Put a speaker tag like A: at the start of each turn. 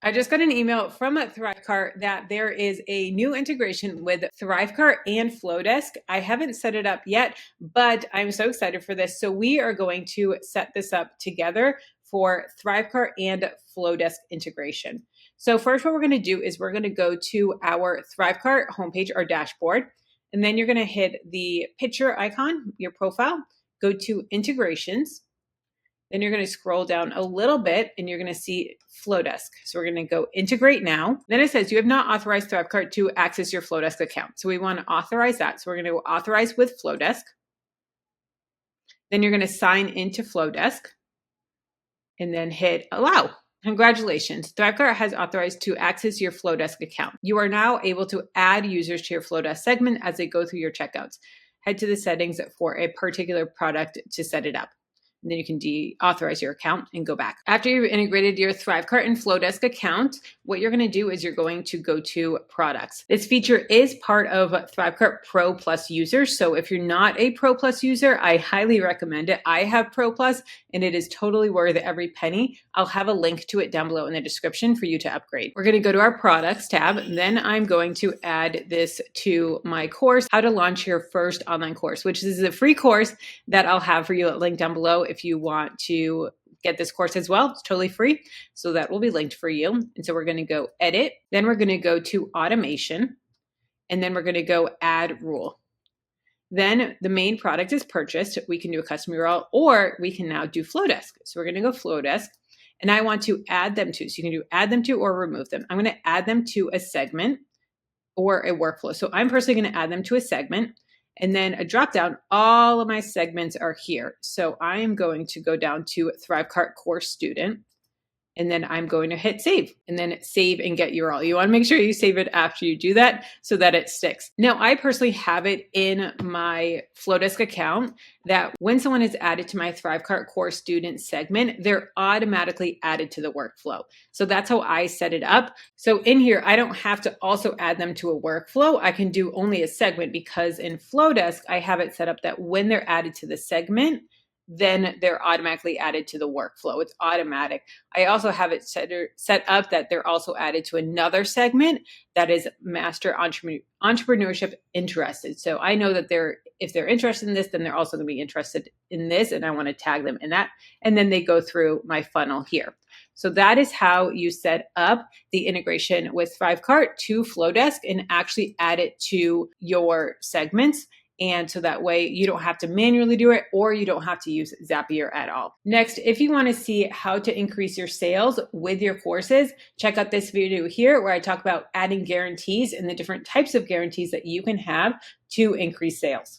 A: I just got an email from ThriveCart that there is a new integration with ThriveCart and Flodesk. I haven't set it up yet, but I'm so excited for this. So we are going to set this up together for ThriveCart and Flodesk integration. So first, what we're going to do is we're going to go to our ThriveCart homepage, our dashboard, and then you're going to hit the picture icon, your profile, go to integrations. Then you're going to scroll down a little bit and you're going to see Flodesk. So we're going to go integrate now. Then it says you have not authorized ThriveCart to access your Flodesk account. So we want to authorize that. So we're going to go authorize with Flodesk. Then you're going to sign into Flodesk and then hit allow. Congratulations. ThriveCart has authorized to access your Flodesk account. You are now able to add users to your Flodesk segment as they go through your checkouts. Head to the settings for a particular product to set it up. And then you can deauthorize your account and go back. After you've integrated your ThriveCart and Flodesk account, what you're going to do is you're going to go to products. This feature is part of ThriveCart Pro Plus users. So if you're not a Pro Plus user, I highly recommend it. I have Pro Plus and it is totally worth every penny. I'll have a link to it down below in the description for you to upgrade. We're going to go to our products tab. Then I'm going to add this to my course, how to launch your first online course, which is a free course that I'll have for you, link down below if you want to get this course as well. It's totally free. So that will be linked for you. And so we're going to go edit. Then we're going to go to automation. And then we're going to go add rule. Then the main product is purchased. We can do a custom URL or we can now do Flodesk. So we're going to go Flodesk and I want to add them to. So you can do add them to or remove them. I'm going to add them to a segment or a workflow. So I'm personally going to add them to a segment. And then a drop down, all of my segments are here. So I am going to go down to ThriveCart course student. And then I'm going to hit save and then save and get URL. You want to make sure you save it after you do that so that it sticks. Now, I personally have it in my Flodesk account that when someone is added to my ThriveCart course student segment, they're automatically added to the workflow. So that's how I set it up. So in here, I don't have to also add them to a workflow. I can do only a segment because in Flodesk, I have it set up that when they're added to the segment, then they're automatically added to the workflow. It's automatic. I also have it set up that they're also added to another segment that is master entrepreneurship interested. So I know that if they're interested in this, then they're also going to be interested in this, and I want to tag them in that. And then they go through my funnel here. So that is how you set up the integration with ThriveCart to Flodesk and actually add it to your segments. And so that way you don't have to manually do it or you don't have to use Zapier at all. Next, if you want to see how to increase your sales with your courses, check out this video here where I talk about adding guarantees and the different types of guarantees that you can have to increase sales.